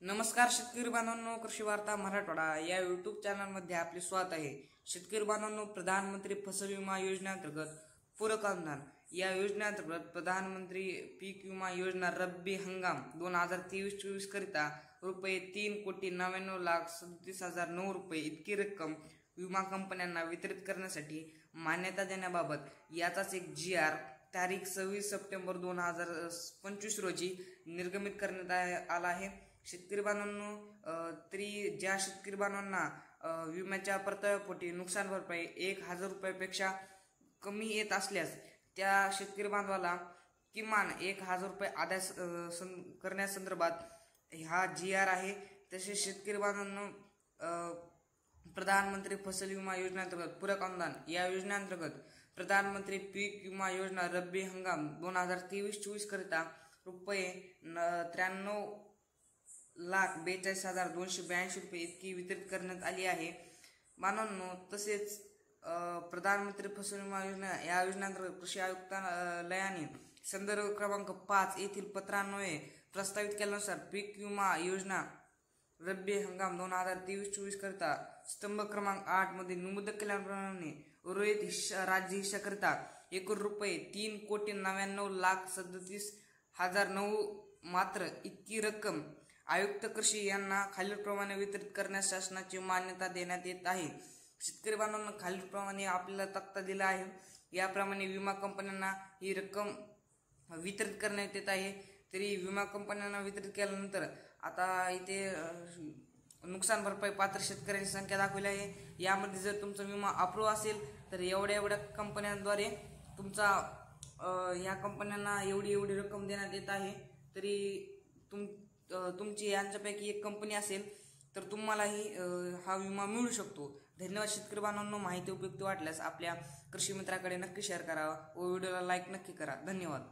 नमस्कार शेतकरी बांधवांनो, कृषी वार्ता मराठवाडा या यूट्यूब चॅनलमध्ये आपले स्वागत आहे। शेतकरी बांधवांनो, प्रधानमंत्री फसल विमा योजनेअंतर्गत पूरक अनुदान या योजनेअंतर्गत प्रधानमंत्री पीक विमा योजना रब्बी हंगाम 2023-24 करिता ₹3,99,37,009 इतकी रक्कम विमा कंपन्यांना वितरित करण्यासाठी मान्यता देण्याबाबत याचाच एक GR तारीख 26 सप्टेंबर 2025 रोजी निर्गमित करण्यात आला आहे। शेतकरी बांधवांनो, तरी ज्या शेतकरी बांधवांना विम्याच्या परताव्यापोटी नुकसान भरपाई 1,000 रुपयापेक्षा कमी येत असल्यास त्या शेतकरी बांधवाला किमान 1,000 रुपये अदा करण्यासंदर्भात हा GR आहे। तसेच शेतकरी बांधवांनो, प्रधानमंत्री फसल विमा योजनेअंतर्गत पूरक अनुदान या योजनेअंतर्गत प्रधानमंत्री पीक विमा योजना रब्बी हंगाम 2023-24 करिता ₹43,42,282 इतकी वितरित करण्यात आली आहे बांधवांनो। तसेच प्रधानमंत्री फसल विमा योजना या योजनेअंतर्गत कृषी आयुक्तालयाने संदर्भ क्रमांक 5 येथील पत्रान्वये प्रस्तावित केल्यानुसार पीक विमा योजना रब्बी हंगाम 2023-24 करिता स्तंभ क्रमांक 8 मध्ये नमूद केल्याप्रमाणे उर्वरित राज्य हिस्साकरिता एकूण ₹3,99,37,009 मात्र इतकी रक्कम आयुक्त कृषी यांना खालीलप्रमाणे वितरित करण्यास शासनाची मान्यता देण्यात येत आहे। शेतकरी बांधवांना खालीलप्रमाणे आपल्याला तक्ता दिला आहे, याप्रमाणे विमा कंपन्यांना ही रक्कम वितरित करण्यात येत आहे। तरी विमा कंपन्यांना वितरित केल्यानंतर आता इथे नुकसान भरपाई पात्र शेतकऱ्यांची संख्या दाखवली आहे। यामध्ये जर तुमचा विमा अप्रूव्ह असेल तर एवढ्या कंपन्यांद्वारे तुमचा ह्या कंपन्यांना एवढी रक्कम देण्यात येत आहे। तरी तुमची यांच्यापैकी एक कंपनी असेल तर तुम्हालाही हा विमा मिळू शकतो। धन्यवाद शेतकरी बांधवांनो, माहिती उपयुक्त वाटल्यास आपल्या कृषी मित्राकडे नक्की शेअर करा व व्हिडिओला लाईक नक्की करा। धन्यवाद।